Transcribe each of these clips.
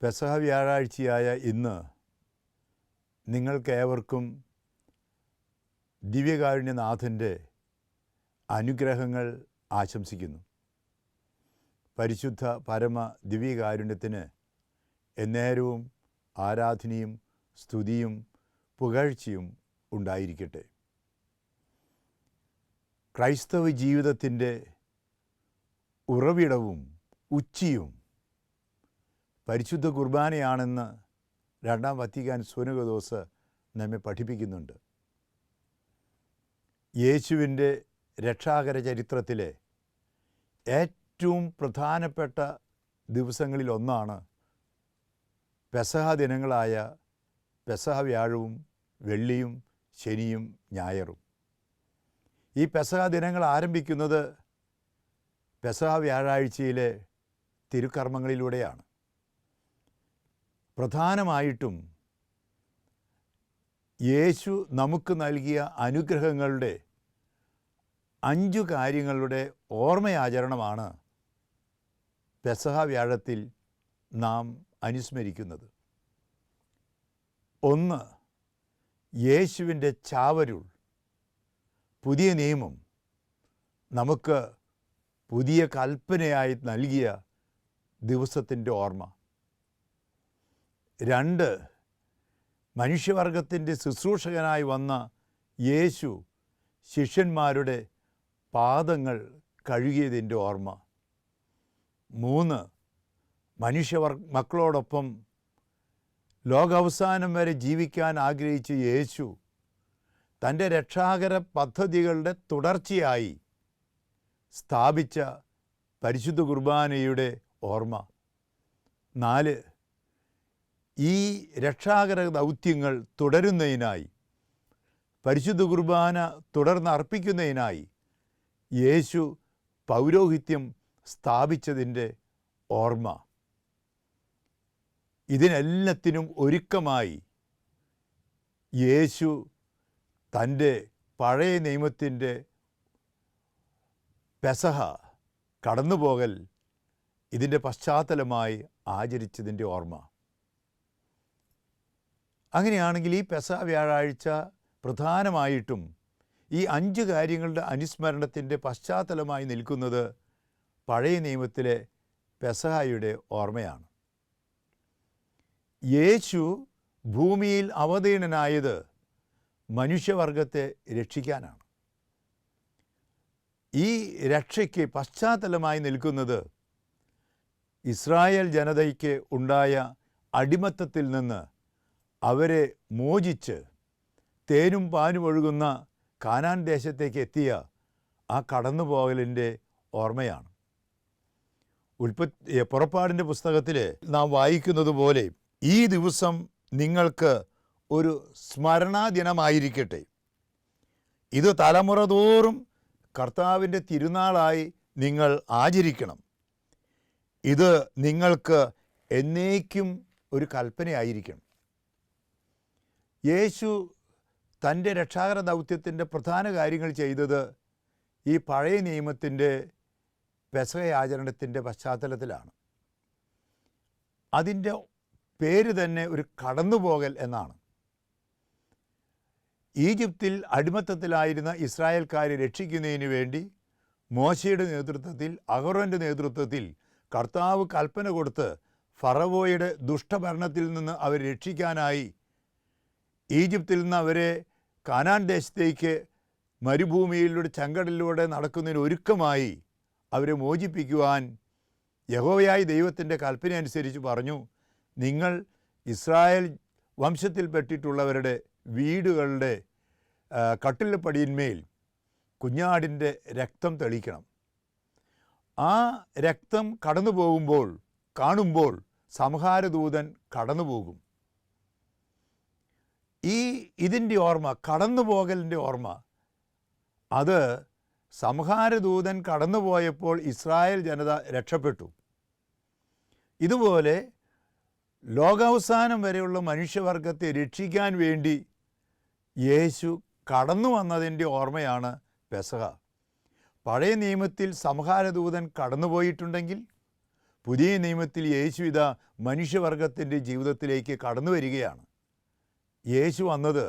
പെസഹ വ്യാഴാഴ്ചയായ ഇന്ന് നിങ്ങൾക്കേവർക്കും ദിവ്യകാരുണ്യനാഥൻ്റെ അനുഗ്രഹങ്ങൾ ആശംസിക്കുന്നു. പരിശുദ്ധ പരമ ദിവ്യകാരുണ്യത്തിന് എന്നേരവും ആരാധനയും സ്തുതിയും പുകഴ്ചയും ഉണ്ടായിരിക്കട്ടെ. ക്രൈസ്തവ ജീവിതത്തിൻ്റെ ഉറവിടവും ഉച്ചിയും പരിശുദ്ധ കുർബാനയാണെന്ന് രണ്ടാം വത്തിക്കാൻ സുനകദോസ് നമ്മെ പഠിപ്പിക്കുന്നുണ്ട്. യേശുവിൻ്റെ രക്ഷാകര ചരിത്രത്തിലെ ഏറ്റവും പ്രധാനപ്പെട്ട ദിവസങ്ങളിലൊന്നാണ് പെസഹ ദിനങ്ങളായ പെസഹ വ്യാഴവും വെള്ളിയും ശനിയും ഞായറും. ഈ പെസഹ ദിനങ്ങൾ ആരംഭിക്കുന്നത് പെസഹ വ്യാഴാഴ്ചയിലെ തിരുക്കർമ്മങ്ങളിലൂടെയാണ്. പ്രധാനമായിട്ടും യേശു നമുക്ക് നൽകിയ അനുഗ്രഹങ്ങളുടെ 5 കാര്യങ്ങളുടെ ഓർമ്മയാചരണമാണ് പെസഹ വ്യാഴത്തിൽ നാം അനുസ്മരിക്കുന്നത്. 1. യേശുവിൻ്റെ ചാവരുൾ, പുതിയ നിയമം നമുക്ക് പുതിയ കൽപ്പനയായി നൽകിയ ദിവസത്തിൻ്റെ ഓർമ്മ. 2. മനുഷ്യവർഗത്തിൻ്റെ ശുശ്രൂഷകനായി വന്ന യേശു ശിഷ്യന്മാരുടെ പാദങ്ങൾ കഴുകിയതിൻ്റെ ഓർമ്മ. 3. മക്കളോടൊപ്പം ലോകാവസാനം വരെ ജീവിക്കാൻ ആഗ്രഹിച്ച യേശു തൻ്റെ രക്ഷാകര പദ്ധതികളുടെ തുടർച്ചയായി സ്ഥാപിച്ച പരിശുദ്ധ കുർബാനയുടെ ഓർമ്മ. 4. ഈ രക്ഷാകര ദൗത്യങ്ങൾ തുടരുന്നതിനായി, പരിശുദ്ധ കുർബാന തുടർന്ന് അർപ്പിക്കുന്നതിനായി യേശു പൗരോഹിത്യം സ്ഥാപിച്ചതിൻ്റെ ഓർമ്മ. ഇതിനെല്ലാത്തിനും ഒരുക്കമായി യേശു തൻ്റെ പഴയ നിയമത്തിൻ്റെ പെസഹ കടന്നുപോകൽ ഇതിൻ്റെ പശ്ചാത്തലമായി ആചരിച്ചതിൻ്റെ ഓർമ്മ. അങ്ങനെയാണെങ്കിൽ ഈ പെസഹ വ്യാഴാഴ്ച പ്രധാനമായിട്ടും ഈ 5 കാര്യങ്ങളുടെ അനുസ്മരണത്തിൻ്റെ പശ്ചാത്തലമായി നിൽക്കുന്നത് പഴയ നിയമത്തിലെ പെസഹയുടെ ഓർമ്മയാണ്. യേശു ഭൂമിയിൽ അവതീർണനായത് മനുഷ്യവർഗത്തെ രക്ഷിക്കാനാണ്. ഈ രക്ഷയ്ക്ക് പശ്ചാത്തലമായി നിൽക്കുന്നത് ഇസ്രായേൽ ജനതയ്ക്ക് ഉണ്ടായ അടിമത്തത്തിൽ നിന്ന് അവരെ മോചിച്ച് തേനും പാനും ഒഴുകുന്ന കാനാൻ ദേശത്തേക്ക് എത്തിയ ആ കടന്നുപോകലിൻ്റെ ഓർമ്മയാണ്. പുറപ്പാടിൻ്റെ പുസ്തകത്തിൽ നാം വായിക്കുന്നത് പോലെ ഈ ദിവസം നിങ്ങൾക്ക് ഒരു സ്മരണാദിനമായിരിക്കട്ടെ. ഇത് തലമുറ തോറും കർത്താവിൻ്റെ തിരുനാളായി നിങ്ങൾ ആചരിക്കണം. ഇത് നിങ്ങൾക്ക് എന്നേക്കും ഒരു കൽപ്പനയായിരിക്കണം. യേശു തൻ്റെ രക്ഷാകര ദൗത്യത്തിൻ്റെ പ്രധാന കാര്യങ്ങൾ ചെയ്തത് ഈ പഴയ നിയമത്തിൻ്റെ പെസഹ ആചരണത്തിൻ്റെ പശ്ചാത്തലത്തിലാണ്. അതിൻ്റെ പേര് തന്നെ ഒരു കടന്നുപോകൽ എന്നാണ്. ഈജിപ്തിൽ അടിമത്തത്തിലായിരുന്ന ഇസ്രായേൽക്കാരെ രക്ഷിക്കുന്നതിന് വേണ്ടി മോശയുടെ നേതൃത്വത്തിൽ, അഹറോൻ്റെ നേതൃത്വത്തിൽ കർത്താവ് കൽപ്പന കൊടുത്ത് ഫറവോയുടെ ദുഷ്ടഭരണത്തിൽ നിന്ന് അവരെ രക്ഷിക്കാനായി ഈജിപ്തിൽ നിന്ന് അവരെ കാനാൻ ദേശത്തേക്ക് മരുഭൂമിയിലൂടെ ചെങ്കടലിലൂടെ നടക്കുന്നതിന് ഒരുക്കമായി അവരെ മോചിപ്പിക്കുവാൻ യഹോവയായ ദൈവത്തിൻ്റെ കൽപ്പന അനുസരിച്ച് പറഞ്ഞു, നിങ്ങൾ ഇസ്രായേൽ വംശത്തിൽപ്പെട്ടിട്ടുള്ളവരുടെ വീടുകളുടെ കട്ടിലപ്പടിയിന്മേൽ കുഞ്ഞാടിൻ്റെ രക്തം തെളിക്കണം. ആ രക്തം കാണുമ്പോൾ സംഹാരദൂതൻ കടന്നുപോകും. ഇതിൻ്റെ ഓർമ്മ, കടന്നുപോകലിൻ്റെ ഓർമ്മ, അത് സംഹാരദൂതൻ കടന്നുപോയപ്പോൾ ഇസ്രായേൽ ജനത രക്ഷപ്പെട്ടു. ഇതുപോലെ ലോകാവസാനം വരെയുള്ള മനുഷ്യവർഗത്തെ രക്ഷിക്കാൻ വേണ്ടി യേശു കടന്നു വന്നതിൻ്റെ ഓർമ്മയാണ് പെസഹ. പഴയ നിയമത്തിൽ സംഹാരദൂതൻ കടന്നുപോയിട്ടുണ്ടെങ്കിൽ പുതിയ നിയമത്തിൽ യേശു ഇതാ മനുഷ്യവർഗത്തിൻ്റെ ജീവിതത്തിലേക്ക് കടന്നു വരികയാണ്. യേശു വന്നത്,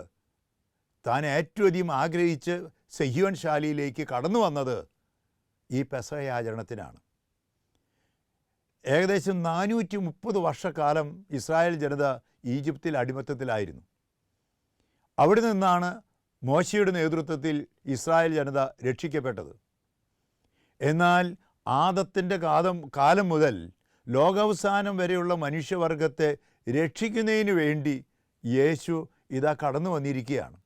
താൻ ഏറ്റവും അധികം ആഗ്രഹിച്ച് സിഹിയോൻ ശാലയിലേക്ക് കടന്നു വന്നത് ഈ പെസഹ ആചരണത്തിനാണ്. ഏകദേശം 430 വർഷക്കാലം ഇസ്രായേൽ ജനത ഈജിപ്തിൽ അടിമത്തത്തിലായിരുന്നു. അവിടെ നിന്നാണ് മോശയുടെ നേതൃത്വത്തിൽ ഇസ്രായേൽ ജനത രക്ഷിക്കപ്പെട്ടത്. എന്നാൽ ആദത്തിൻ്റെ കാലം മുതൽ ലോകാവസാനം വരെയുള്ള മനുഷ്യവർഗത്തെ രക്ഷിക്കുന്നതിന് വേണ്ടി യേശു ഇതാ കടന്നു വന്നിരിക്കുകയാണ്.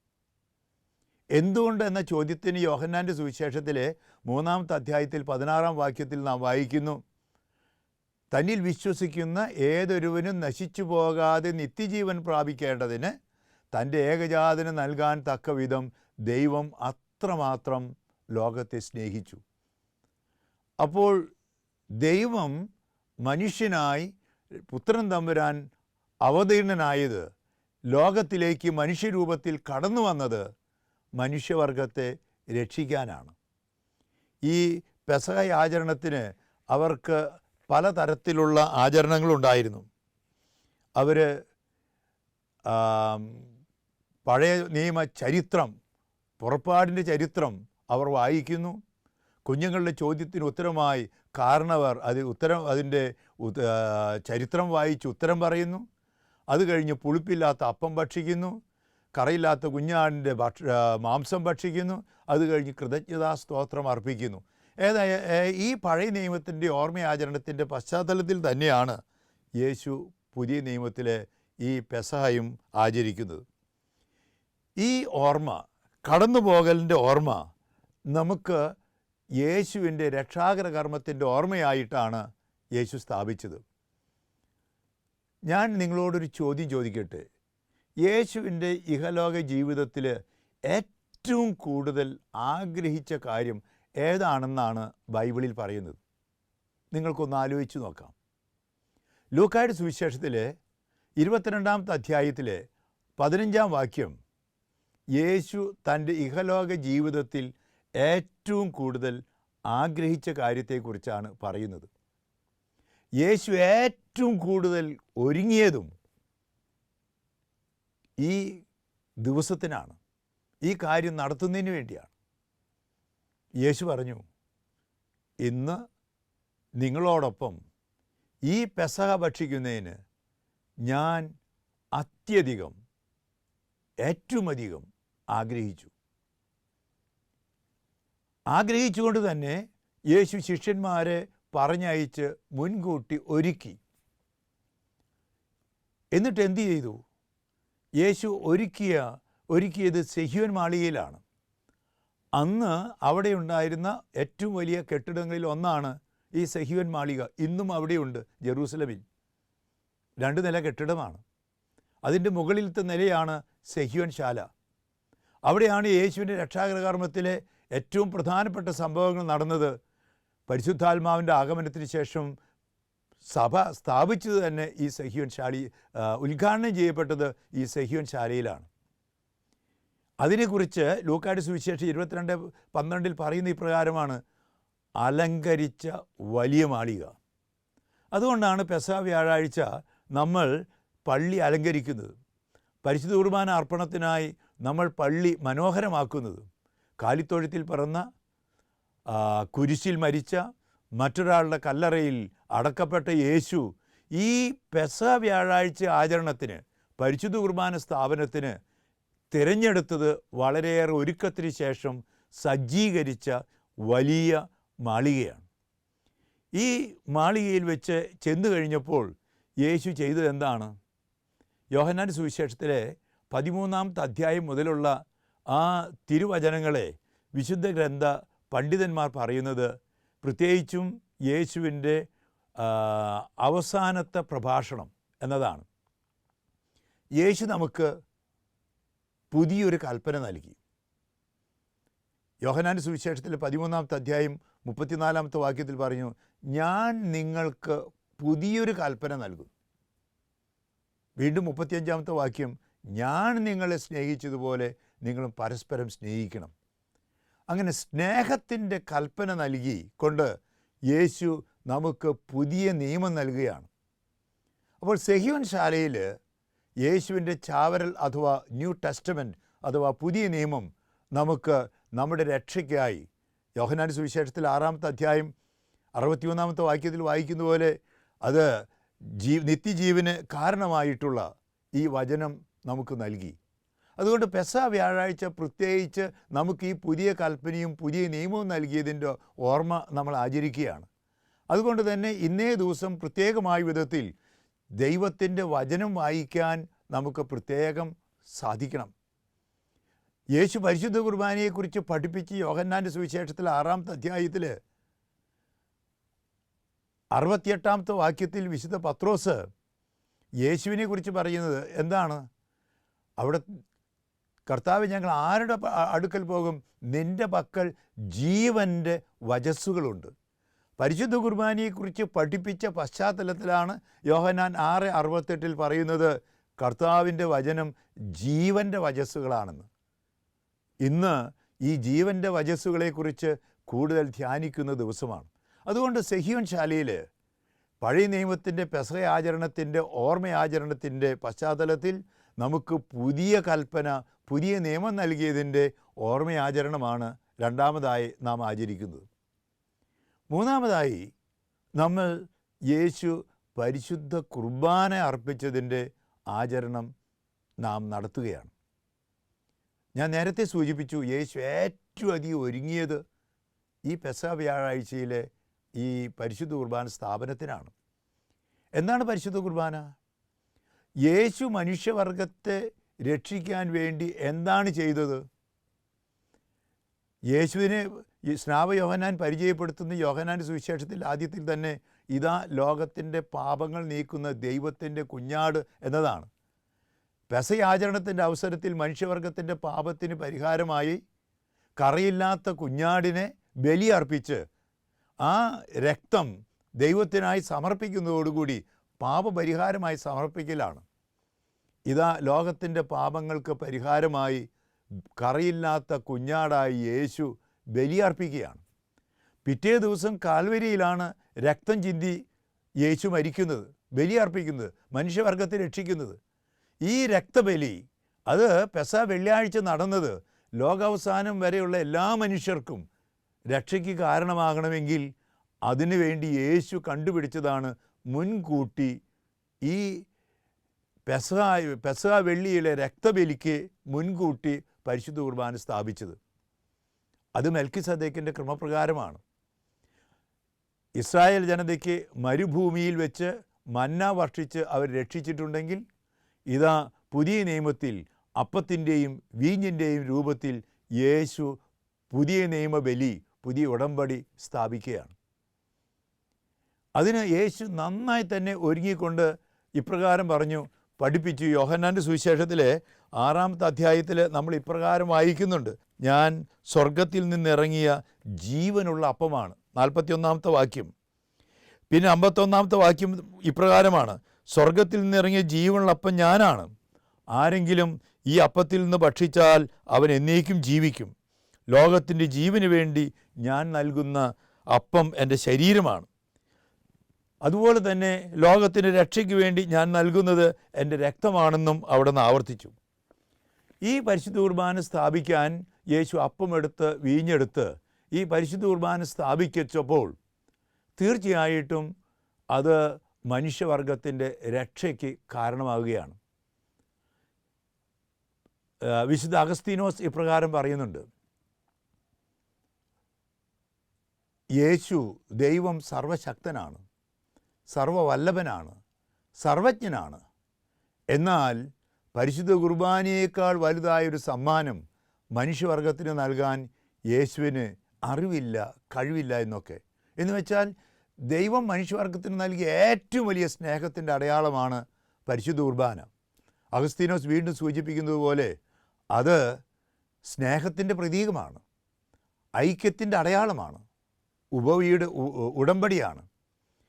എന്തുകൊണ്ട് എന്ന ചോദ്യത്തിന് യോഹന്നാൻ്റെ സുവിശേഷത്തിലെ 3-ാമത്തെ അധ്യായത്തിൽ 16-ാം വാക്യത്തിൽ നാം വായിക്കുന്നു, തന്നിൽ വിശ്വസിക്കുന്ന ഏതൊരുവനും നശിച്ചു പോകാതെ നിത്യജീവൻ പ്രാപിക്കേണ്ടതിന് തൻ്റെ ഏകജാതന് നൽകാൻ തക്കവിധം ദൈവം അത്രമാത്രം ലോകത്തെ സ്നേഹിച്ചു. അപ്പോൾ ദൈവം മനുഷ്യനായി പുത്രൻ തമ്പുരാൻ അവതീർണനായത്, ലോകത്തിലേക്ക് മനുഷ്യരൂപത്തിൽ കടന്നു വന്നത് മനുഷ്യവർഗത്തെ രക്ഷിക്കാനാണ്. ഈ പെസഹ ആചരണത്തിന് അവർക്ക് പലതരത്തിലുള്ള ആചരണങ്ങളുണ്ടായിരുന്നു. അവർ പഴയ നിയമ ചരിത്രം, പുറപ്പാടിൻ്റെ ചരിത്രം അവർ വായിക്കുന്നു. കുഞ്ഞുങ്ങളുടെ ചോദ്യത്തിന് ഉത്തരമായി കാരണവർ അതിൻ്റെ ചരിത്രം വായിച്ച് ഉത്തരം പറയുന്നു. അത് കഴിഞ്ഞ് പുളിപ്പില്ലാത്ത അപ്പം ഭക്ഷിക്കുന്നു, കറയില്ലാത്ത കുഞ്ഞാടിൻ്റെ മാംസം ഭക്ഷിക്കുന്നു. അത് കഴിഞ്ഞ് കൃതജ്ഞതാ സ്തോത്രം അർപ്പിക്കുന്നു. ഈ പഴയ നിയമത്തിൻ്റെ ഓർമ്മയാചരണത്തിൻ്റെ പശ്ചാത്തലത്തിൽ തന്നെയാണ് യേശു പുതിയ നിയമത്തിലെ ഈ പെസഹയും ആചരിക്കുന്നത്. ഈ ഓർമ്മ, കടന്നുപോകലിൻ്റെ ഓർമ്മ, നമുക്ക് യേശുവിൻ്റെ രക്ഷാകര കർമ്മത്തിൻ്റെ ഓർമ്മയായിട്ടാണ് യേശു സ്ഥാപിച്ചത്. ഞാൻ നിങ്ങളോടൊരു ചോദ്യം ചോദിക്കട്ടെ. യേശുവിൻ്റെ ഇഹലോക ജീവിതത്തിൽ ഏറ്റവും കൂടുതൽ ആഗ്രഹിച്ച കാര്യം ഏതാണെന്നാണ് ബൈബിളിൽ പറയുന്നത്? നിങ്ങൾക്കൊന്ന് ആലോചിച്ച് നോക്കാം. ലൂക്കായുടെ സുവിശേഷത്തിലെ 22-ാമത്തെ അധ്യായത്തിലെ 15-ാം വാക്യം യേശു തൻ്റെ ഇഹലോക ജീവിതത്തിൽ ഏറ്റവും കൂടുതൽ ആഗ്രഹിച്ച കാര്യത്തെക്കുറിച്ചാണ് പറയുന്നത്. യേശു ഏറ്റവും കൂടുതൽ ഒരുങ്ങിയതും ഈ ദിവസത്തിനാണ്, ഈ കാര്യം നടത്തുന്നതിന് വേണ്ടിയാണ്. യേശു പറഞ്ഞു, ഇന്ന് നിങ്ങളോടൊപ്പം ഈ പെസഹ ഭക്ഷിക്കുന്നതിന് ഞാൻ അത്യധികം, ഏറ്റവും അധികം ആഗ്രഹിച്ചുകൊണ്ട് തന്നെ യേശു ശിഷ്യന്മാരെ പറഞ്ഞയച്ച് മുൻകൂട്ടി എന്നിട്ട് എന്തു ചെയ്തു? യേശു ഒരുക്കിയത് സിഹിയോൻ മാളികയിലാണ്. അന്ന് അവിടെ ഉണ്ടായിരുന്ന ഏറ്റവും വലിയ കെട്ടിടങ്ങളിൽ ഒന്നാണ് ഈ സിഹിയോൻ മാളിക. ഇന്നും അവിടെയുണ്ട് ജെറൂസലമിൽ. 2 നില കെട്ടിടമാണ്. അതിൻ്റെ മുകളിലത്തെ നിലയാണ് സിഹിയോൻ ശാല. അവിടെയാണ് യേശുവിൻ്റെ രക്ഷാകര കർമ്മത്തിലെ ഏറ്റവും പ്രധാനപ്പെട്ട സംഭവങ്ങൾ നടന്നത്. പരിശുദ്ധാത്മാവിൻ്റെ ആഗമനത്തിന് ശേഷം സഭ സ്ഥാപിച്ചത് തന്നെ ഈ സിഹിയോൻ ഉദ്ഘാടനം ചെയ്യപ്പെട്ടത് ഈ സിഹിയോൻ ശാലയിലാണ്. അതിനെക്കുറിച്ച് ലൂക്കായുടെ സുവിശേഷം 22:12 പറയുന്ന ഇപ്രകാരമാണ്: അലങ്കരിച്ച വലിയ മാളിക. അതുകൊണ്ടാണ് പെസഹ വ്യാഴാഴ്ച നമ്മൾ പള്ളി അലങ്കരിക്കുന്നത്. പരിശുദ്ധ കുർബാന അർപ്പണത്തിനായി നമ്മൾ പള്ളി മനോഹരമാക്കുന്നത്. കാലിത്തൊഴുത്തിൽ പിറന്ന, കുരിശിൽ മരിച്ച, മറ്റൊരാളുടെ കല്ലറയിൽ അടക്കപ്പെട്ട യേശു ഈ പെസഹ വ്യാഴാഴ്ച ആചരണത്തിന്, പരിശുദ്ധ കുർബാന സ്ഥാപനത്തിന് തിരഞ്ഞെടുത്തത് വളരെയേറെ ഒരുക്കത്തിന് ശേഷം സജ്ജീകരിച്ച വലിയ മാളികയാണ്. ഈ മാളികയിൽ വെച്ച് ചെന്നു കഴിഞ്ഞപ്പോൾ യേശു ചെയ്തത് എന്താണ്? യോഹന്നാൻ്റെ സുവിശേഷത്തിലെ 13-ാമത്തെ അധ്യായം മുതലുള്ള ആ തിരുവചനങ്ങളെ വിശുദ്ധ ഗ്രന്ഥ പണ്ഡിതന്മാർ പറയുന്നത്, പ്രത്യേകിച്ചും യേശുവിൻ്റെ അവസാനത്തെ പ്രഭാഷണം എന്നതാണ്. യേശു നമുക്ക് പുതിയൊരു കൽപ്പന നൽകി. യോഹന്നാൻ്റെ സുവിശേഷത്തിലെ 13-ാമത്തെ അധ്യായം 34-ാമത്തെ വാക്യത്തിൽ പറഞ്ഞു, ഞാൻ നിങ്ങൾക്ക് പുതിയൊരു കൽപ്പന നൽകും. വീണ്ടും 35-ാമത്തെ വാക്യം, ഞാൻ നിങ്ങളെ സ്നേഹിച്ചതുപോലെ നിങ്ങളും പരസ്പരം സ്നേഹിക്കണം. അങ്ങനെ സ്നേഹത്തിൻ്റെ കൽപ്പന നൽകി കൊണ്ട് യേശു നമുക്ക് പുതിയ നിയമം നൽകുകയാണ്. അപ്പോൾ സെഹിയോൻ ശാലയിൽ യേശുവിൻ്റെ ചാവരൽ അഥവാ ന്യൂ ടെസ്റ്റമെൻറ്റ് അഥവാ പുതിയ നിയമം നമുക്ക് നമ്മുടെ രക്ഷയ്ക്കായി യോഹന്നാന്റെ സുവിശേഷത്തിൽ 6-ാമത്തെ അധ്യായം 61-ാമത്തെ വാക്യത്തിൽ വായിക്കുന്ന പോലെ അത് നിത്യജീവന് കാരണമായിട്ടുള്ള ഈ വചനം നമുക്ക് നൽകി. അതുകൊണ്ട് പെസഹ വ്യാഴാഴ്ച പ്രത്യേകിച്ച് നമുക്ക് ഈ പുതിയ കൽപ്പനയും പുതിയ നിയമവും നൽകിയതിൻ്റെ ഓർമ്മ നമ്മൾ ആചരിക്കുകയാണ്. അതുകൊണ്ട് തന്നെ ഇന്നേ ദിവസം പ്രത്യേകമായ വിധത്തിൽ ദൈവത്തിൻ്റെ വചനം വായിക്കാൻ നമുക്ക് പ്രത്യേകം സാധിക്കണം. യേശു പരിശുദ്ധ കുർബാനയെക്കുറിച്ച് പഠിപ്പിച്ച് യോഹന്നാന്റെ സുവിശേഷത്തിൽ 6-ാമത്തെ അധ്യായത്തിൽ 68-ാമത്തെ വാക്യത്തിൽ വിശുദ്ധ പത്രോസ് യേശുവിനെ കുറിച്ച് പറയുന്നത് എന്താണ്? അവിടെ കർത്താവ്, ഞങ്ങൾ ആരുടെ അടുക്കൽ പോകും? നിൻ്റെ പക്കൽ ജീവൻ്റെ വചസ്സുകളുണ്ട്. പരിശുദ്ധ കുർബാനയെക്കുറിച്ച് പഠിപ്പിച്ച പശ്ചാത്തലത്തിലാണ് യോഹന്നാൻ 6:68 പറയുന്നത് കർത്താവിൻ്റെ വചനം ജീവൻ്റെ വചസ്സുകളാണെന്ന്. ഇന്ന് ഈ ജീവൻ്റെ വചസ്സുകളെക്കുറിച്ച് കൂടുതൽ ധ്യാനിക്കുന്ന ദിവസമാണ്. അതുകൊണ്ട് സെഹിയോൻ ശാലയിൽ പഴയ നിയമത്തിൻ്റെ പെസഹ ആചരണത്തിൻ്റെ ഓർമ്മയാചരണത്തിൻ്റെ പശ്ചാത്തലത്തിൽ നമുക്ക് പുതിയ കൽപ്പന, പുതിയ നിയമം നൽകിയതിൻ്റെ ഓർമ്മയാചരണമാണ് രണ്ടാമതായി നാം ആചരിക്കുന്നത്. മൂന്നാമതായി നമ്മൾ യേശു പരിശുദ്ധ കുർബാന അർപ്പിച്ചതിൻ്റെ ആചരണം നാം നടത്തുകയാണ്. ഞാൻ നേരത്തെ സൂചിപ്പിച്ചു, യേശു ഏറ്റവും അധികം ഒരുങ്ങിയത് ഈ പെസഹ വ്യാഴാഴ്ചയിലെ ഈ പരിശുദ്ധ കുർബാന സ്ഥാപനത്തിനാണ്. എന്താണ് പരിശുദ്ധ കുർബാന? യേശു മനുഷ്യവർഗത്തെ രക്ഷിക്കാൻ വേണ്ടി എന്താണ് ചെയ്തത്? യേശുവിനെ സ്നാപക യോഹന്നാൻ പരിചയപ്പെടുത്തുന്ന യോഹന്നാൻ്റെ സുവിശേഷത്തിൽ ആദ്യത്തിൽ തന്നെ ഇതാ ലോകത്തിൻ്റെ പാപങ്ങൾ നീക്കുന്ന ദൈവത്തിൻ്റെ കുഞ്ഞാട് എന്നതാണ്. പെസഹ ആചരണത്തിൻ്റെ അവസരത്തിൽ മനുഷ്യവർഗത്തിൻ്റെ പാപത്തിന് പരിഹാരമായി കറയില്ലാത്ത കുഞ്ഞാടിനെ ബലിയർപ്പിച്ച് ആ രക്തം ദൈവത്തിനായി സമർപ്പിക്കുന്നതോടുകൂടി പാപപരിഹാരമായി സമർപ്പിക്കലാണ്. ഇതാ ലോകത്തിൻ്റെ പാപങ്ങൾക്ക് പരിഹാരമായി കറയില്ലാത്ത കുഞ്ഞാടായി യേശു ബലിയർപ്പിക്കുകയാണ്. പിറ്റേ ദിവസം കാൽവരിയിലാണ് രക്തം ചിന്തി യേശു മരിക്കുന്നത്, ബലിയർപ്പിക്കുന്നത്, മനുഷ്യവർഗത്തെ രക്ഷിക്കുന്നത്. ഈ രക്തബലി അത് പെസഹ വെള്ളിയാഴ്ച നടന്നത് ലോകാവസാനം വരെയുള്ള എല്ലാ മനുഷ്യർക്കും രക്ഷയ്ക്ക് കാരണമാകണമെങ്കിൽ അതിനുവേണ്ടി യേശു കണ്ടുപിടിച്ചതാണ് മുൻകൂട്ടി ഈ പെസഹ വെള്ളിയിലെ രക്തബലിക്ക് മുൻകൂട്ടി പരിശുദ്ധ കുർബാന സ്ഥാപിച്ചത്. അത് മെൽക്കിസദേക്കിൻ്റെ ക്രമപ്രകാരമാണ്. ഇസ്രായേൽ ജനതയ്ക്ക് മരുഭൂമിയിൽ വെച്ച് മന്ന വർഷിച്ച് അവർ രക്ഷിച്ചിട്ടുണ്ടെങ്കിൽ ഇതാ പുതിയ നിയമത്തിൽ അപ്പത്തിൻ്റെയും വീഞ്ഞിൻ്റെയും രൂപത്തിൽ യേശു പുതിയ നിയമബലി, പുതിയ ഉടമ്പടി സ്ഥാപിക്കുകയാണ്. അതിന് യേശു നന്നായി തന്നെ ഒരുങ്ങിക്കൊണ്ട് ഇപ്രകാരം പറഞ്ഞു, പഠിപ്പിച്ചു. യോഹന്നാൻ്റെ സുവിശേഷത്തിലെ 6-ാമത്തെ അധ്യായത്തിൽ നമ്മൾ ഇപ്രകാരം വായിക്കുന്നുണ്ട്, ഞാൻ സ്വർഗത്തിൽ നിന്നിറങ്ങിയ ജീവനുള്ള അപ്പമാണ്. 41-ാമത്തെ വാക്യം. പിന്നെ 51-ാമത്തെ വാക്യം ഇപ്രകാരമാണ്, സ്വർഗത്തിൽ നിന്നിറങ്ങിയ ജീവനുള്ള അപ്പം ഞാനാണ്. ആരെങ്കിലും ഈ അപ്പത്തിൽ നിന്ന് ഭക്ഷിച്ചാൽ അവൻ എന്നേക്കും ജീവിക്കും. ലോകത്തിൻ്റെ ജീവന് വേണ്ടി ഞാൻ നൽകുന്ന അപ്പം എൻ്റെ ശരീരമാണ്. അതുപോലെ തന്നെ ലോകത്തിൻ്റെ രക്ഷയ്ക്ക് വേണ്ടി ഞാൻ നൽകുന്നത് എൻ്റെ രക്തമാണെന്നും അവിടെ നിന്ന് ആവർത്തിച്ചു. ഈ പരിശുദ്ധ കുർബാന സ്ഥാപിക്കാൻ യേശു അപ്പമെടുത്ത് വീഞ്ഞെടുത്ത് ഈ പരിശുദ്ധ കുർബാന സ്ഥാപിച്ചപ്പോൾ തീർച്ചയായിട്ടും അത് മനുഷ്യവർഗത്തിൻ്റെ രക്ഷയ്ക്ക് കാരണമാവുകയാണ്. വിശുദ്ധ അഗസ്തീനോസ് ഇപ്രകാരം പറയുന്നുണ്ട്, യേശു ദൈവം സർവശക്തനാണ്, സർവവല്ലഭനാണ്, സർവജ്ഞനാണ്. എന്നാൽ പരിശുദ്ധ കുർബാനയേക്കാൾ വലുതായൊരു സമ്മാനം മനുഷ്യവർഗത്തിന് നൽകാൻ യേശുവിന് അറിവില്ല, കഴിവില്ല എന്നൊക്കെ. എന്ന് വെച്ചാൽ ദൈവം മനുഷ്യവർഗത്തിന് നൽകിയ ഏറ്റവും വലിയ സ്നേഹത്തിൻ്റെ അടയാളമാണ് പരിശുദ്ധ കുർബാന. അഗസ്തീനോസ് വീണ്ടും സൂചിപ്പിക്കുന്നത് പോലെ അത് സ്നേഹത്തിൻ്റെ പ്രതീകമാണ്, ഐക്യത്തിൻ്റെ അടയാളമാണ്, ഉടമ്പടിയാണ്.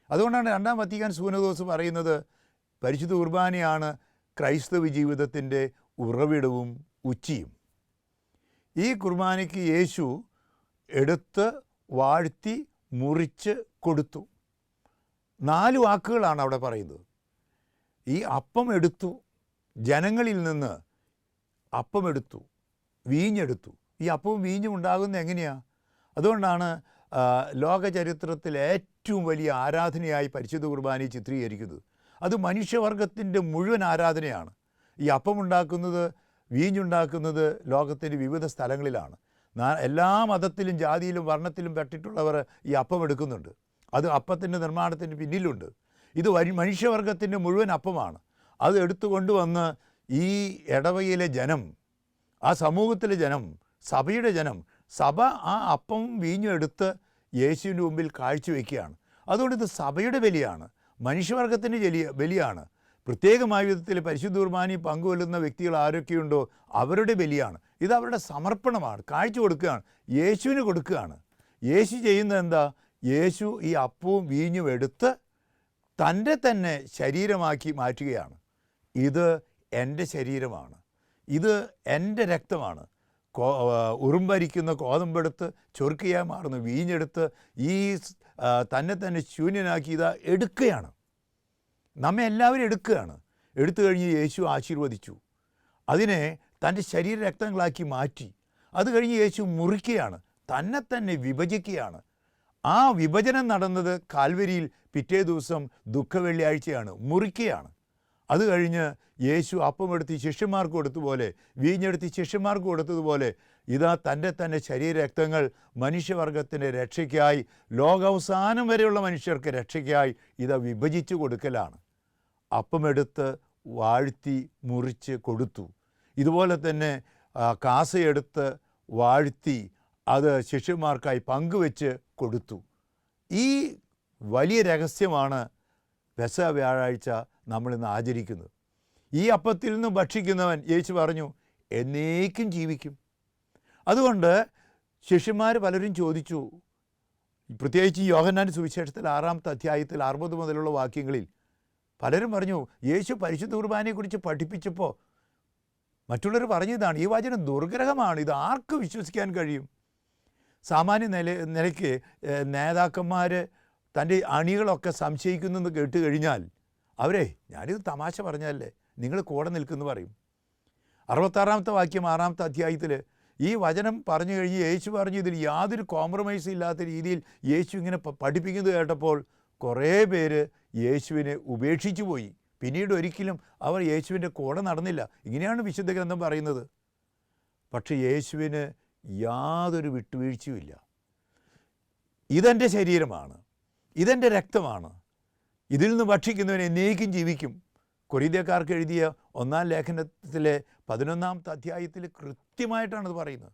അതുകൊണ്ടാണ് 2-ാം വത്തിക്കാൻ സൂനദോസ് പറയുന്നത് പരിശുദ്ധ കുർബാനയാണ് ക്രൈസ്തവ ജീവിതത്തിൻ്റെ ഉറവിടവും ഉച്ചിയും. ഈ കുർബാനയ്ക്ക് യേശു എടുത്ത് വാഴ്ത്തി മുറിച്ച് കൊടുത്തു. 4 വാക്കുകളാണ് അവിടെ പറയുന്നത്. ഈ അപ്പം എടുത്തു, ജനങ്ങളിൽ നിന്ന് അപ്പം എടുത്തു, വീഞ്ഞെടുത്തു. ഈ അപ്പവും വീഞ്ഞും ഉണ്ടാകുന്നത് എങ്ങനെയാണ്? അതുകൊണ്ടാണ് ലോക ചരിത്രത്തിൽ ഏറ്റവും വലിയ ആരാധനയായി പരിശുദ്ധ കുർബാനയെ ചിത്രീകരിക്കുന്നത്. അത് മനുഷ്യവർഗത്തിൻ്റെ മുഴുവൻ ആരാധനയാണ്. ഈ അപ്പമുണ്ടാക്കുന്നത്, വീഞ്ഞുണ്ടാക്കുന്നത് ലോകത്തിൻ്റെ വിവിധ സ്ഥലങ്ങളിലാണ്. എല്ലാ മതത്തിലും ജാതിയിലും വർണ്ണത്തിലും പെട്ടിട്ടുള്ളവർ ഈ അപ്പം എടുക്കുന്നുണ്ട്. അത് അപ്പത്തിൻ്റെ നിർമ്മാണത്തിന് പിന്നിലുണ്ട്. ഇത് മനുഷ്യവർഗത്തിൻ്റെ മുഴുവൻ അപ്പമാണ്. അത് എടുത്തുകൊണ്ടുവന്ന് ഈ ഇടവകയിലെ ജനം, ആ സമൂഹത്തിലെ ജനം, സഭയുടെ ജനം, സഭ ആ അപ്പവും വീഞ്ഞും എടുത്ത് യേശുവിൻ്റെ മുമ്പിൽ കാഴ്ചവെക്കുകയാണ്. അതുകൊണ്ട് ഇത് സഭയുടെ ബലിയാണ്, മനുഷ്യവർഗത്തിൻ്റെ ബലിയാണ്. പ്രത്യേകമായ വിധത്തിൽ പരിശുദ്ധ കുർബാനയിൽ പങ്കുകൊള്ളുന്ന വ്യക്തികൾ ആരൊക്കെയുണ്ടോ അവരുടെ ബലിയാണ്. ഇത് അവരുടെ സമർപ്പണമാണ്, കാഴ്ച കൊടുക്കുകയാണ്, യേശുവിന് കൊടുക്കുകയാണ്. യേശു ചെയ്യുന്നത് എന്താ? യേശു ഈ അപ്പവും വീഞ്ഞും എടുത്ത് തൻ്റെ തന്നെ ശരീരമാക്കി മാറ്റുകയാണ്. ഇത് എൻ്റെ ശരീരമാണ്, ഇത് എൻ്റെ രക്തമാണ്. ഉറുമ്പരിക്കുന്ന കോതമ്പെടുത്ത് ചൊറുക്കയായി മാറുന്ന വീഞ്ഞെടുത്ത് ഈ തന്നെ തന്നെ ശൂന്യനാക്കി ഇതാ എടുക്കുകയാണ്. നമ്മെ എല്ലാവരും എടുക്കുകയാണ്. എടുത്തു കഴിഞ്ഞ് യേശു ആശീർവദിച്ചു, അതിനെ തൻ്റെ ശരീരരക്തങ്ങളാക്കി മാറ്റി. അത് കഴിഞ്ഞ് യേശു മുറിക്കുകയാണ്, തന്നെ തന്നെ വിഭജിക്കുകയാണ്. ആ വിഭജനം നടന്നത് കാൽവരിയിൽ പിറ്റേ ദിവസം ദുഃഖവെള്ളിയാഴ്ചയാണ്, മുറിക്കുകയാണ്. അത് കഴിഞ്ഞ് യേശു അപ്പമെടുത്ത് ശിഷ്യന്മാർക്ക് കൊടുത്തതുപോലെ, വീഞ്ഞെടുത്ത് ശിഷ്യന്മാർക്ക് കൊടുത്തതുപോലെ, ഇതാ തൻ്റെ തന്നെ ശരീരരക്തങ്ങൾ മനുഷ്യവർഗത്തിൻ്റെ രക്ഷയ്ക്കായി, ലോകാവസാനം വരെയുള്ള മനുഷ്യർക്ക് രക്ഷയ്ക്കായി ഇതാ വിഭജിച്ചു കൊടുക്കലാണ്. അപ്പമെടുത്ത് വാഴ്ത്തി മുറിച്ച് കൊടുത്തു. ഇതുപോലെ തന്നെ കാസയെടുത്ത് വാഴ്ത്തി അത് ശിഷ്യന്മാർക്കായി പങ്കുവെച്ച് കൊടുത്തു. ഈ വലിയ രഹസ്യമാണ് പെസഹ വ്യാഴാഴ്ച നമ്മളിന്ന് ആചരിക്കുന്നത്. ഈ അപ്പത്തിൽ നിന്ന് ഭക്ഷിക്കുന്നവൻ, യേശു പറഞ്ഞു, എന്നേക്കും ജീവിക്കും. അതുകൊണ്ട് ശിഷ്യന്മാർ പലരും ചോദിച്ചു, പ്രത്യേകിച്ച് യോഹന്നാൻ്റെ സുവിശേഷത്തിൽ 6-ാമത്തെ അധ്യായത്തിൽ 60 മുതലുള്ള വാക്യങ്ങളിൽ പലരും പറഞ്ഞു, യേശു പരിശുദ്ധ കുർബാനയെക്കുറിച്ച് പഠിപ്പിച്ചപ്പോൾ മറ്റുള്ളവർ പറഞ്ഞതാണ്, ഈ വചനം ദുർഗ്രഹമാണ്, ഇത് ആർക്ക് വിശ്വസിക്കാൻ കഴിയും? സാമാന്യ നിലയ്ക്ക് നേതാക്കന്മാർ തൻ്റെ അണികളൊക്കെ സംശയിക്കുന്നെന്ന് കേട്ട് കഴിഞ്ഞാൽ അവരെ, ഞാനിത് തമാശ പറഞ്ഞല്ലേ, നിങ്ങൾ കൂടെ നിൽക്കുമെന്ന് പറയും. 66-ാമത്തെ വാക്യം 6-ാമത്തെ അധ്യായത്തിൽ ഈ വചനം പറഞ്ഞു കഴിഞ്ഞ് യേശു പറഞ്ഞു, ഇതിൽ യാതൊരു കോംപ്രമൈസും ഇല്ലാത്ത രീതിയിൽ യേശു ഇങ്ങനെ പഠിപ്പിക്കുന്നത് കേട്ടപ്പോൾ കുറേ പേര് യേശുവിനെ ഉപേക്ഷിച്ചു പോയി. പിന്നീട് ഒരിക്കലും അവർ യേശുവിൻ്റെ കൂടെ നടന്നില്ല. ഇങ്ങനെയാണ് വിശുദ്ധ ഗ്രന്ഥം പറയുന്നത്. പക്ഷേ യേശുവിന് യാതൊരു വിട്ടുവീഴ്ചയുമില്ല. ഇതെൻ്റെ ശരീരമാണ്, ഇതെൻ്റെ രക്തമാണ്, ഇതിൽ നിന്ന് ഭക്ഷിക്കുന്നവൻ എന്നേക്കും ജീവിക്കും. കൊരിന്ത്യക്കാർക്ക് എഴുതിയ 1-ാം ലേഖനത്തിലെ 11-ാമത്തെ അധ്യായത്തിൽ കൃത്യമായിട്ടാണത് പറയുന്നത്.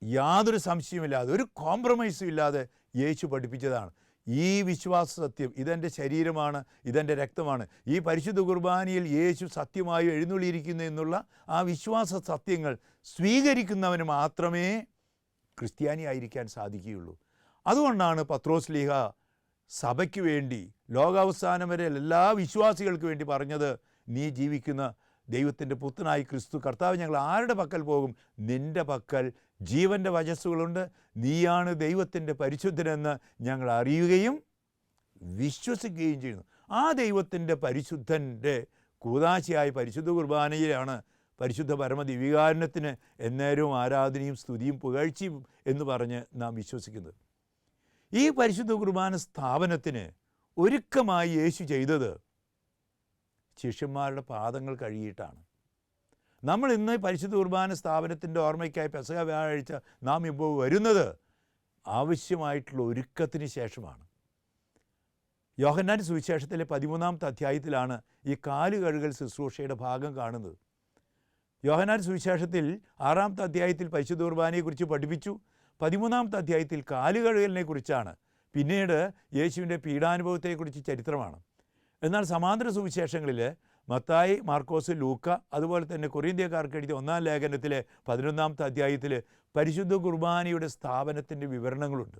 യാതൊരു സംശയമില്ലാതെ, ഒരു കോംപ്രമൈസും ഇല്ലാതെ യേശു പഠിപ്പിച്ചതാണ് ഈ വിശ്വാസ സത്യം. ഇതെൻ്റെ ശരീരമാണ്, ഇതെൻ്റെ രക്തമാണ്. ഈ പരിശുദ്ധ കുർബാനയിൽ യേശു സത്യമായി എഴുന്നള്ളിയിരിക്കുന്നു എന്നുള്ള ആ വിശ്വാസ സത്യങ്ങൾ സ്വീകരിക്കുന്നവന് മാത്രമേ ക്രിസ്ത്യാനിയായിരിക്കാൻ സാധിക്കുകയുള്ളൂ. അതുകൊണ്ടാണ് പത്രോസ് ലീഹ സഭയ്ക്ക് വേണ്ടി, ലോകാവസാനം വരെ എല്ലാ വിശ്വാസികൾക്ക് വേണ്ടി പറഞ്ഞത്, നീ ജീവിക്കുന്ന ദൈവത്തിൻ്റെ പുത്രനായി ക്രിസ്തു കർത്താവ്, ഞങ്ങൾ ആരുടെ പക്കൽ പോകും? നിൻ്റെ പക്കൽ ജീവൻ്റെ വചസ്സുകളുണ്ട്, നീയാണ് ദൈവത്തിൻ്റെ പരിശുദ്ധനെന്ന് ഞങ്ങൾ അറിയുകയും വിശ്വസിക്കുകയും ചെയ്യുന്നു. ആ ദൈവത്തിൻ്റെ പരിശുദ്ധൻ്റെ കൂദാശയായ പരിശുദ്ധ കുർബാനയിലാണ് പരിശുദ്ധ പരമദിവ്യകാരുണ്യത്തിന് എന്നേരവും ആരാധനയും സ്തുതിയും പുകഴ്ചയും എന്ന് പറഞ്ഞ് നാം വിശ്വസിക്കുന്നത്. ഈ പരിശുദ്ധ കുർബാന സ്ഥാപനത്തിന് ഒരുക്കമായി യേശു ചെയ്തത് ശിഷ്യന്മാരുടെ പാദങ്ങൾ കഴുകിയിട്ടാണ്. നമ്മൾ ഇന്ന് പരിശുദ്ധ കുർബാന സ്ഥാപനത്തിൻ്റെ ഓർമ്മയ്ക്കായി പെസഹ വ്യാഴാഴ്ച നാം ഇപ്പോൾ വരുന്നത് ആവശ്യമായിട്ടുള്ള ഒരുക്കത്തിന് ശേഷമാണ്. യോഹന്നാൻ്റെ സുവിശേഷത്തിലെ 13-ാമത്തെ അധ്യായത്തിലാണ് ഈ കാല് കഴുകൽ ശുശ്രൂഷയുടെ ഭാഗം കാണുന്നത്. യോഹന്നാൻ്റെ സുവിശേഷത്തിൽ 6-ാമത്തെ അധ്യായത്തിൽ പരിശുദ്ധ കുർബാനയെക്കുറിച്ച് പഠിപ്പിച്ചു. 13-ാമത്തെ അധ്യായത്തിൽ കാല് കഴുകലിനെ കുറിച്ചാണ്. പിന്നീട് യേശുവിൻ്റെ പീഡാനുഭവത്തെക്കുറിച്ച് ചരിത്രമാണ്. എന്നാൽ സമാന്തര സുവിശേഷങ്ങളിൽ മത്തായി, മാർക്കോസ്, ലൂക്ക, അതുപോലെ തന്നെ കൊരിന്ത്യക്കാർക്ക് എഴുതിയ 1-ാം ലേഖനത്തിലെ 11-ാമത്തെ അധ്യായത്തിൽ പരിശുദ്ധ കുർബാനയുടെ സ്ഥാപനത്തിൻ്റെ വിവരണങ്ങളുണ്ട്.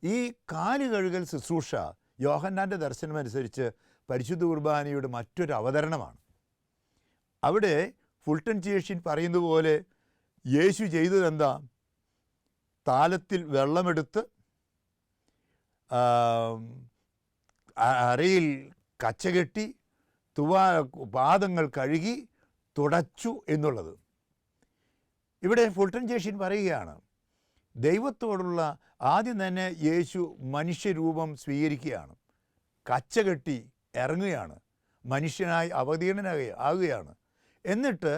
ഈ കാല് കഴുകൽ ശുശ്രൂഷ യോഹന്നാൻ്റെ ദർശനമനുസരിച്ച് പരിശുദ്ധ കുർബാനയുടെ മറ്റൊരു അവതരണമാണ്. അവിടെ ഫുൾട്ടൻ ചേഷ്യൻ പറയുന്നത് പോലെ യേശു ചെയ്തതെന്താ? താലത്തിൽ വെള്ളമെടുത്ത് അരയിൽ കച്ചകെട്ടി പാദങ്ങൾ കഴുകി തുടച്ചു എന്നുള്ളത്. ഇവിടെ ഫുൾട്ടൻ ജേഷ്യൻ പറയുകയാണ്, ദൈവത്തോടുള്ള ആദ്യം തന്നെ യേശു മനുഷ്യരൂപം സ്വീകരിക്കുകയാണ്, കച്ചകെട്ടി ഇറങ്ങുകയാണ്, മനുഷ്യനായി അവതീർണനാകുകയാണ്. എന്നിട്ട്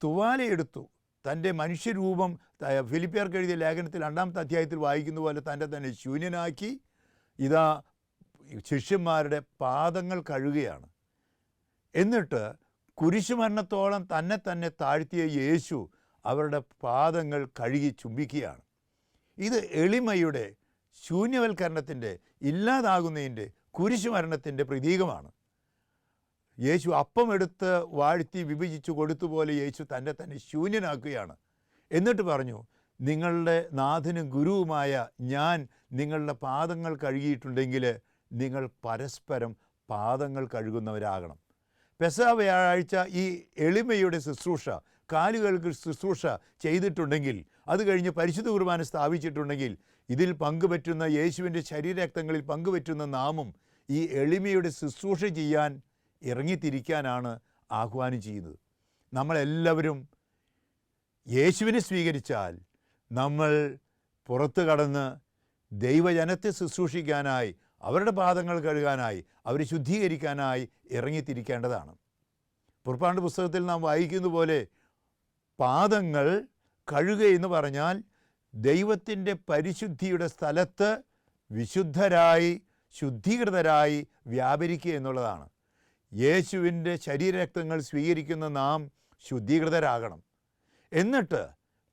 തുവാലയെടുത്തു തൻ്റെ മനുഷ്യരൂപം ഫിലിപ്പിയർക്ക് എഴുതിയ ലേഖനത്തിൽ 2-ാമത്തെ അധ്യായത്തിൽ വായിക്കുന്ന പോലെ തന്നെ ശൂന്യനാക്കി ഇതാ ശിഷ്യന്മാരുടെ പാദങ്ങൾ കഴുകുകയാണ്. എന്നിട്ട് കുരിശുമരണത്തോളം തന്നെ താഴ്ത്തിയ യേശു അവരുടെ പാദങ്ങൾ കഴുകി ചുംബിക്കുകയാണ്. ഇത് എളിമയുടെ, ശൂന്യവൽക്കരണത്തിൻ്റെ, ഇല്ലാതാകുന്നതിൻ്റെ, കുരിശുമരണത്തിൻ്റെ പ്രതീകമാണ്. യേശു അപ്പം എടുത്ത് വാഴ്ത്തി വിഭജിച്ചു കൊടുത്തുപോലെ യേശു തന്നെ ശൂന്യനാക്കുകയാണ്. എന്നിട്ട് പറഞ്ഞു, നിങ്ങളുടെ നാഥനും ഗുരുവുമായ ഞാൻ നിങ്ങളുടെ പാദങ്ങൾ കഴുകിയിട്ടുണ്ടെങ്കിൽ നിങ്ങൾ പരസ്പരം പാദങ്ങൾ കഴുകുന്നവരാകണം. പെസഹ വ്യാഴാഴ്ച ഈ എളിമയുടെ ശുശ്രൂഷ, കാലുകൾക്ക് ശുശ്രൂഷ ചെയ്തിട്ടുണ്ടെങ്കിൽ, അത് കഴിഞ്ഞ് പരിശുദ്ധ കുർബാന സ്ഥാപിച്ചിട്ടുണ്ടെങ്കിൽ, ഇതിൽ പങ്കുപറ്റുന്ന യേശുവിൻ്റെ ശരീരരക്തങ്ങളിൽ പങ്കുപറ്റുന്ന നാമും ഈ എളിമയുടെ ശുശ്രൂഷ ചെയ്യാൻ ഇറങ്ങിത്തിരിക്കാനാണ് ആഹ്വാനം ചെയ്യുന്നത്. നമ്മളെല്ലാവരും യേശുവിനെ സ്വീകരിച്ചാൽ നമ്മൾ പുറത്തു കടന്ന് ദൈവജനത്തെ ശുശ്രൂഷിക്കാനായി, അവരുടെ പാദങ്ങൾ കഴുകാനായി, അവരെ ശുദ്ധീകരിക്കാനായി ഇറങ്ങിത്തിരിക്കേണ്ടതാണ്. പുറപ്പാട് പുസ്തകത്തിൽ നാം വായിക്കുന്ന പോലെ പാദങ്ങൾ കഴുകുക എന്ന് പറഞ്ഞാൽ ദൈവത്തിൻ്റെ പരിശുദ്ധിയുടെ സ്ഥലത്ത് വിശുദ്ധരായി, ശുദ്ധീകൃതരായി വ്യാപരിക്കുക എന്നുള്ളതാണ്. യേശുവിൻ്റെ ശരീരരക്തങ്ങൾ സ്വീകരിക്കുന്ന നാം ശുദ്ധീകൃതരാകണം. എന്നിട്ട്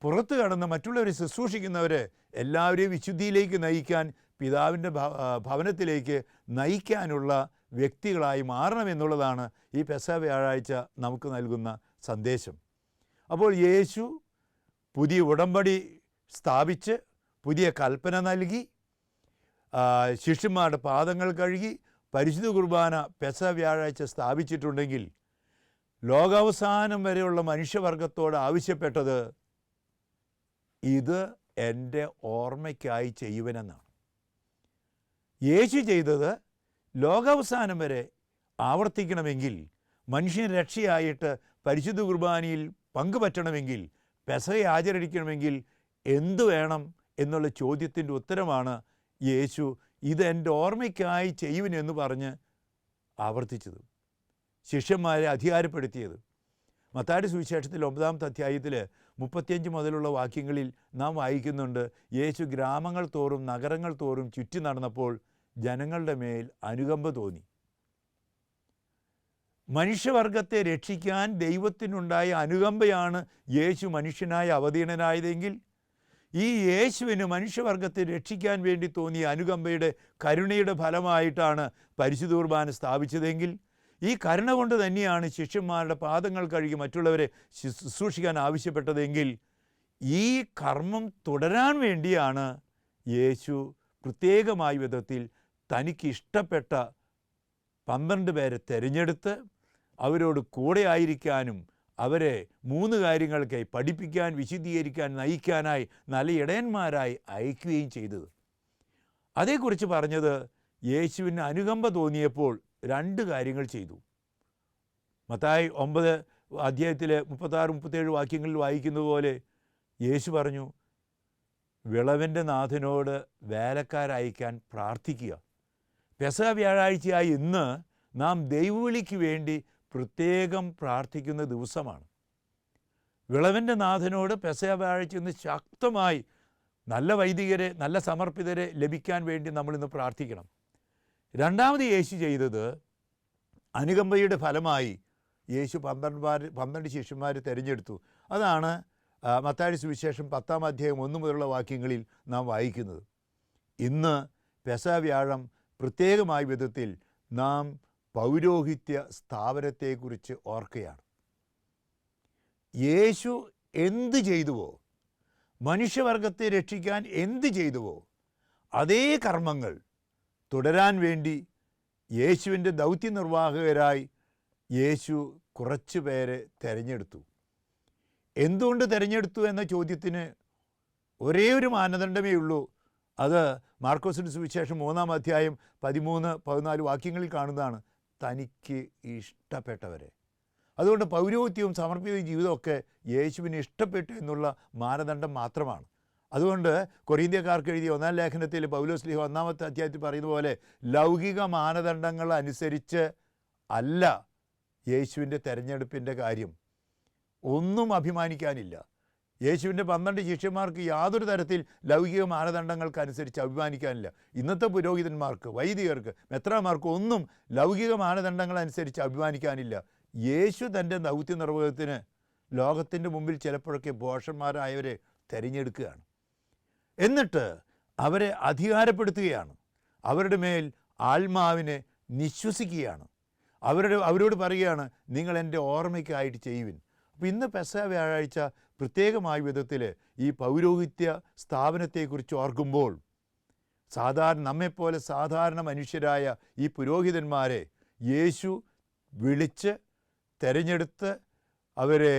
പുറത്തു കടന്ന് മറ്റുള്ളവരെ ശുശ്രൂഷിക്കുന്നവർ എല്ലാവരെയും വിശുദ്ധിയിലേക്ക് നയിക്കാൻ, പിതാവിൻ്റെ ഭവനത്തിലേക്ക് നയിക്കാനുള്ള വ്യക്തികളായി മാറണമെന്നുള്ളതാണ് ഈ പെസഹ വ്യാഴാഴ്ച നമുക്ക് നൽകുന്ന സന്ദേശം. അപ്പോൾ യേശു പുതിയ ഉടമ്പടി സ്ഥാപിച്ച് പുതിയ കൽപ്പന നൽകി, ശിഷ്യന്മാരുടെ പാദങ്ങൾ കഴുകി, പരിശുദ്ധ കുർബാന പെസഹ വ്യാഴാഴ്ച സ്ഥാപിച്ചിട്ടുണ്ടെങ്കിൽ ലോകാവസാനം വരെയുള്ള മനുഷ്യവർഗത്തോട് ആവശ്യപ്പെട്ടത് ഇത് എൻ്റെ ഓർമ്മയ്ക്കായി ചെയ്യുവനെന്നാണ്. യേശു ചെയ്തത് ലോകാവസാനം വരെ ആവർത്തിക്കണമെങ്കിൽ, മനുഷ്യൻ രക്ഷയായിട്ട് പരിശുദ്ധ കുർബാനയിൽ പങ്കുപറ്റണമെങ്കിൽ, പെസഹ ആചരിക്കണമെങ്കിൽ എന്തു വേണം എന്നുള്ള ചോദ്യത്തിൻ്റെ ഉത്തരമാണ് യേശു ഇത് എൻ്റെ ഓർമ്മയ്ക്കായി ചെയ്യുവിനെന്ന് പറഞ്ഞ് ആവർത്തിച്ചത്, ശിഷ്യന്മാരെ അധികാരപ്പെടുത്തിയത്. മത്തായിയുടെ സുവിശേഷത്തിൽ 9-ാമത്തെ അധ്യായത്തിൽ 35 മുതലുള്ള വാക്യങ്ങളിൽ നാം വായിക്കുന്നുണ്ട്, യേശു ഗ്രാമങ്ങൾ തോറും നഗരങ്ങൾ തോറും ചുറ്റി നടന്നപ്പോൾ ജനങ്ങളുടെ മേൽ അനുകമ്പ തോന്നി. മനുഷ്യവർഗത്തെ രക്ഷിക്കാൻ ദൈവത്തിനുണ്ടായ അനുകമ്പയാണ് യേശു മനുഷ്യനായി അവതീർണനായതെങ്കിൽ, ഈ യേശുവിന് മനുഷ്യവർഗത്തെ രക്ഷിക്കാൻ വേണ്ടി തോന്നിയ അനുകമ്പയുടെ, കരുണയുടെ ഫലമായിട്ടാണ് പരിശുദ്ധ കുർബാന സ്ഥാപിച്ചതെങ്കിൽ, ഈ കരുണ കൊണ്ട് തന്നെയാണ് ശിഷ്യന്മാരുടെ പാദങ്ങൾ കഴുകി മറ്റുള്ളവരെ ശുശ്രൂഷിക്കാൻ ആവശ്യപ്പെട്ടതെങ്കിൽ, ഈ കർമ്മം തുടരാൻ വേണ്ടിയാണ് യേശു പ്രത്യേകമായ വിധത്തിൽ തനിക്കിഷ്ടപ്പെട്ട 12 പേരെ തിരഞ്ഞെടുത്ത് അവരോട് കൂടെ ആയിരിക്കാനും അവരെ 3 കാര്യങ്ങൾക്കായി പഠിപ്പിക്കാൻ, വിശുദ്ധീകരിക്കാൻ, നയിക്കാനായി നല്ല ഇടയന്മാരായി അയക്കുകയും ചെയ്തത്. അതേക്കുറിച്ച് പറഞ്ഞത്, യേശുവിന് അനുകമ്പ തോന്നിയപ്പോൾ 2 കാര്യങ്ങൾ ചെയ്തു. മത്തായി 9 അധ്യായത്തിൽ 36-37 വാക്യങ്ങളിൽ വായിക്കുന്നത് പോലെ യേശു പറഞ്ഞു, വിളവിൻ്റെ നാഥനോട് വേലക്കാരയക്കാൻ പ്രാർത്ഥിക്കുക. പെസഹ വ്യാഴാഴ്ചയായി ഇന്ന് നാം ദൈവവിളിക്ക് വേണ്ടി പ്രത്യേകം പ്രാർത്ഥിക്കുന്ന ദിവസമാണ്. വിളവിൻ്റെ നാഥനോട് പെസഹ വ്യാഴാഴ്ച ഇന്ന് ശക്തമായി നല്ല വൈദികരെ, നല്ല സമർപ്പിതരെ ലഭിക്കാൻ വേണ്ടി നമ്മളിന്ന് പ്രാർത്ഥിക്കണം. രണ്ടാമത് യേശു ചെയ്തത്, അനുകമ്പയുടെ ഫലമായി യേശു 12 ശിഷ്യന്മാരെ തിരഞ്ഞെടുത്തു. അതാണ് മത്തായിയുടെ സുവിശേഷം 10-ാം അധ്യായം 1 മുതലുള്ള വാക്യങ്ങളിൽ നാം വായിക്കുന്നത്. ഇന്ന് പെസഹ വ്യാഴം പ്രത്യേകമായ വിധത്തിൽ നാം പൗരോഹിത്യ സ്ഥാപനത്തെക്കുറിച്ച് ഓർക്കുകയാണ്. യേശു എന്ത് ചെയ്തുവോ, മനുഷ്യവർഗത്തെ രക്ഷിക്കാൻ എന്ത് ചെയ്തുവോ, അതേ കർമ്മങ്ങൾ തുടരാൻ വേണ്ടി യേശുവിൻ്റെ ദൗത്യനിർവാഹകരായി യേശു കുറച്ച് പേരെ തിരഞ്ഞെടുത്തു. എന്തുകൊണ്ട് തിരഞ്ഞെടുത്തു എന്ന ചോദ്യത്തിന് ഒരേ ഒരു മാനദണ്ഡമേ ഉള്ളൂ, അത് മാർക്കോസിൻ്റെ സുവിശേഷം 3-ാം അധ്യായം 13-14 വാക്യങ്ങളിൽ കാണുന്നതാണ്. തനിക്ക് ഇഷ്ടപ്പെട്ടവരെ. അതുകൊണ്ട് പൗരോഹിത്യവും സമർപ്പിത ജീവിതമൊക്കെ യേശുവിന് ഇഷ്ടപ്പെട്ടു എന്നുള്ള മാനദണ്ഡം മാത്രമാണ്. അതുകൊണ്ട് കൊരിന്ത്യക്കാർക്ക് എഴുതിയ 1-ാം ലേഖനത്തിൽ പൗലോസ് ശ്ലീഹ 1-ാമത്തെ അധ്യായത്തിൽ പറയുന്ന പോലെ ലൗകിക മാനദണ്ഡങ്ങൾ അനുസരിച്ച് അല്ല യേശുവിൻ്റെ തെരഞ്ഞെടുപ്പിൻ്റെ കാര്യം. ഒന്നും അഭിമാനിക്കാനില്ല. യേശുവിൻ്റെ 12 ശിഷ്യന്മാർക്ക് യാതൊരു തരത്തിൽ ലൗകിക മാനദണ്ഡങ്ങൾക്കനുസരിച്ച് അഭിമാനിക്കാനില്ല. ഇന്നത്തെ പുരോഹിതന്മാർക്ക്, വൈദികർക്ക്, മെത്രാന്മാർക്ക് ഒന്നും ലൗകിക മാനദണ്ഡങ്ങളനുസരിച്ച് അഭിമാനിക്കാനില്ല. യേശു തൻ്റെ ദൗത്യ നിർവഹണത്തിന് ലോകത്തിൻ്റെ മുമ്പിൽ ചിലപ്പോഴൊക്കെ ഭോഷന്മാരായവരെ തിരഞ്ഞെടുക്കുകയാണ്. എന്നിട്ട് അവരെ അധികാരപ്പെടുത്തുകയാണ്. അവരുടെ മേൽ ആത്മാവിനെ നിശ്വസിക്കുകയാണ്. അവരോട് പറയുകയാണ്, നിങ്ങൾ എൻ്റെ ഓർമ്മയ്ക്കായിട്ട് ചെയ്യുവിൻ. അപ്പോൾ ഇന്ന് പെസഹ വ്യാഴാഴ്ച പ്രത്യേകമായ വിധത്തിൽ ഈ പൗരോഹിത്യ സ്ഥാപനത്തെക്കുറിച്ച് ഓർക്കുമ്പോൾ നമ്മെപ്പോലെ സാധാരണ മനുഷ്യരായ ഈ പുരോഹിതന്മാരെ യേശു വിളിച്ച് തിരഞ്ഞെടുത്ത് അവരെ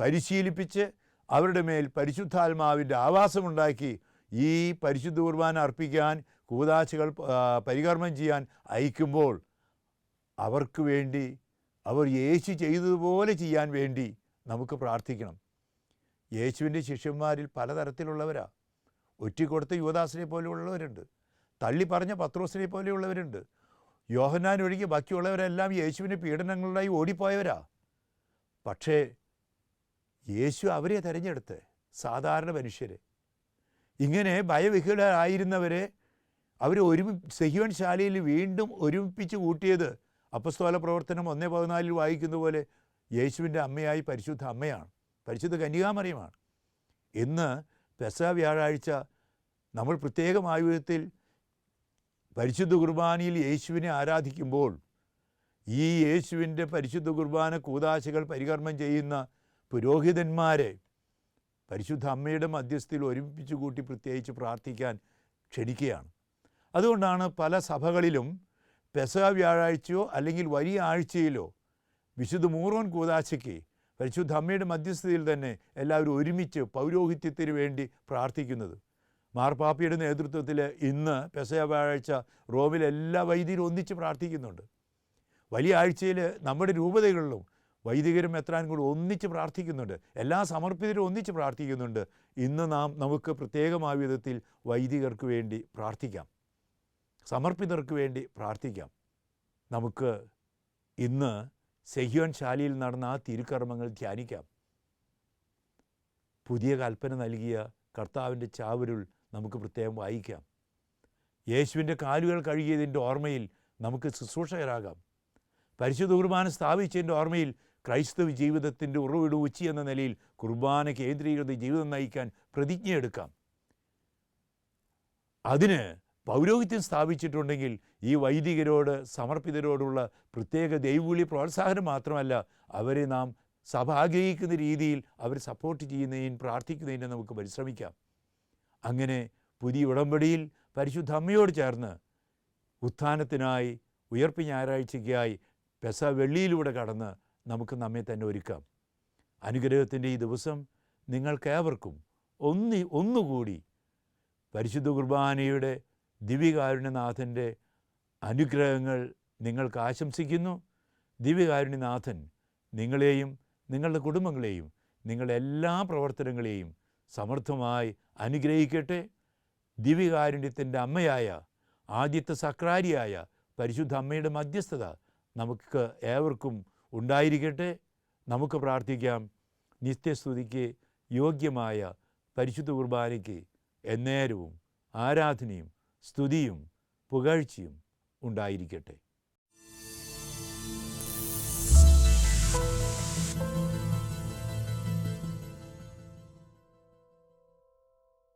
പരിശീലിപ്പിച്ച് അവരുടെ മേൽ പരിശുദ്ധാത്മാവിൻ്റെ ആവാസമുണ്ടാക്കി ഈ പരിശുദ്ധ കുർബാന അർപ്പിക്കാൻ, കൂദാശകൾ പരികർമ്മം ചെയ്യാൻ അയക്കുമ്പോൾ അവർക്ക് വേണ്ടി, അവർ യേശു ചെയ്തതുപോലെ ചെയ്യാൻ വേണ്ടി നമുക്ക് പ്രാർത്ഥിക്കണം. യേശുവിൻ്റെ ശിഷ്യന്മാരിൽ പലതരത്തിലുള്ളവരാ. ഒറ്റിക്കൊടുത്ത യുവദാസിനെ പോലെയുള്ളവരുണ്ട്, തള്ളിപ്പറഞ്ഞ പത്രോസിനെ പോലെയുള്ളവരുണ്ട്. യോഹന്നാൻ ഒഴികെ ബാക്കിയുള്ളവരെല്ലാം യേശുവിൻ്റെ പീഡനങ്ങളിലായി ഓടിപ്പോയവരാ. പക്ഷേ യേശു അവരെ തിരഞ്ഞെടുത്ത്, സാധാരണ മനുഷ്യരെ, ഇങ്ങനെ ഭയവിഹ്വലരായിരുന്നവരെ അവർ സെഹിയോൻ ശാലയിൽ വീണ്ടും ഒരുമിപ്പിച്ച് കൂട്ടിയത് അപ്പസ്തോല പ്രവർത്തനം 1:14 വായിക്കുന്ന പോലെ യേശുവിൻ്റെ അമ്മയായി പരിശുദ്ധ അമ്മയാണ്, പരിശുദ്ധ കന്യകാമറിയമാണ്. ഇന്ന് പെസഹ വ്യാഴാഴ്ച നമ്മൾ പ്രത്യേകമായ വിധത്തിൽ പരിശുദ്ധ കുർബാനയിൽ യേശുവിനെ ആരാധിക്കുമ്പോൾ ഈ യേശുവിൻ്റെ പരിശുദ്ധ കുർബാന കൂദാശകൾ പരികർമ്മം ചെയ്യുന്ന പുരോഹിതന്മാരെ പരിശുദ്ധ അമ്മയുടെ മധ്യസ്ഥയിൽ ഒരുമിപ്പിച്ച് കൂട്ടി പ്രത്യേകിച്ച് പ്രാർത്ഥിക്കാൻ ക്ഷണിക്കുകയാണ്. അതുകൊണ്ടാണ് പല സഭകളിലും പെസഹ വ്യാഴാഴ്ചയോ അല്ലെങ്കിൽ വലിയ ആഴ്ചയിലോ വിശുദ്ധ മൂറോൻ കൂദാശയ്ക്ക് പരിശുദ്ധ അമ്മയുടെ മധ്യസ്ഥതയിൽ തന്നെ എല്ലാവരും ഒരുമിച്ച് പൗരോഹിത്യത്തിന് വേണ്ടി പ്രാർത്ഥിക്കുന്നത്. മാർപ്പാപ്പയുടെ നേതൃത്വത്തിൽ ഇന്ന് പെസഹ വ്യാഴാഴ്ച റോമിൽ എല്ലാ വൈദികരും ഒന്നിച്ച് പ്രാർത്ഥിക്കുന്നുണ്ട്. വലിയ ആഴ്ചയിൽ നമ്മുടെ രൂപതകളിലും വൈദികരും മെത്രാൻകളും ഒന്നിച്ച് പ്രാർത്ഥിക്കുന്നുണ്ട്. എല്ലാ സമർപ്പിതരും ഒന്നിച്ച് പ്രാർത്ഥിക്കുന്നുണ്ട്. ഇന്ന് നമുക്ക് പ്രത്യേകമായ വിധത്തിൽ വൈദികർക്ക് വേണ്ടി പ്രാർത്ഥിക്കാം, സമർപ്പിതർക്ക് വേണ്ടി പ്രാർത്ഥിക്കാം. നമുക്ക് ഇന്ന് സെഹിയോൻ ശാലയിൽ നടന്ന ആ തിരുക്കർമ്മങ്ങൾ ധ്യാനിക്കാം. പുതിയ കൽപ്പന നൽകിയ കർത്താവിൻ്റെ ചാവരുൾ നമുക്ക് പ്രത്യേകം വായിക്കാം. യേശുവിൻ്റെ കാലുകൾ കഴുകിയതിൻ്റെ ഓർമ്മയിൽ നമുക്ക് ശുശ്രൂഷകരാകാം. പരിശുദ്ധ കുർബാന സ്ഥാപിച്ചതിൻ്റെ ഓർമ്മയിൽ ക്രൈസ്തവ ജീവിതത്തിൻ്റെ ഉറവിട ഉച്ചി എന്ന നിലയിൽ കുർബാന കേന്ദ്രീകൃത ജീവിതം നയിക്കാൻ പ്രതിജ്ഞയെടുക്കാം. അതിന് പൗരോഹിത്യം സ്ഥാപിച്ചിട്ടുണ്ടെങ്കിൽ ഈ വൈദികരോട്, സമർപ്പിതരോടുള്ള പ്രത്യേക ദൈവവിളി പ്രോത്സാഹനം മാത്രമല്ല, അവരെ നാം സഭ ആഗ്രഹിക്കുന്ന രീതിയിൽ അവർ സപ്പോർട്ട് ചെയ്യുന്നതിനും പ്രാർത്ഥിക്കുന്നതിനും നമുക്ക് പരിശ്രമിക്കാം. അങ്ങനെ പുതിയ ഉടമ്പടിയിൽ പരിശുദ്ധ അമ്മയോട് ചേർന്ന് ഉത്ഥാനത്തിനായി, ഉയർപ്പ് ഞായറാഴ്ചയ്ക്കായി പെസഹ വെള്ളിയിലൂടെ കടന്ന് നമുക്ക് നമ്മെ തന്നെ ഒരുക്കാം. അനുഗ്രഹത്തിൻ്റെ ഈ ദിവസം നിങ്ങൾക്കേവർക്കും ഒന്നുകൂടി പരിശുദ്ധ കുർബാനയുടെ ദിവ്യകാരുണ്യനാഥൻ്റെ അനുഗ്രഹങ്ങൾ നിങ്ങൾക്ക് ആശംസിക്കുന്നു. ദിവ്യകാരുണ്യനാഥൻ നിങ്ങളെയും നിങ്ങളുടെ കുടുംബങ്ങളെയും നിങ്ങളുടെ എല്ലാ പ്രവർത്തനങ്ങളെയും സമർത്ഥമായി അനുഗ്രഹിക്കട്ടെ. ദിവ്യകാരുണ്യത്തിൻ്റെ അമ്മയായ, ആദ്യത്തെ സക്രാരിയായ പരിശുദ്ധ അമ്മയുടെ മധ്യസ്ഥത നമുക്ക് ഏവർക്കും ഉണ്ടായിരിക്കട്ടെ. നമുക്ക് പ്രാർത്ഥിക്കാം. നിത്യസ്തുതിക്ക് യോഗ്യമായ പരിശുദ്ധ കുർബാനയ്ക്ക് എന്നേരവും ആരാധനയും സ്തുതിയും പുകഴ്ചയും ഉണ്ടായിരിക്കട്ടെ.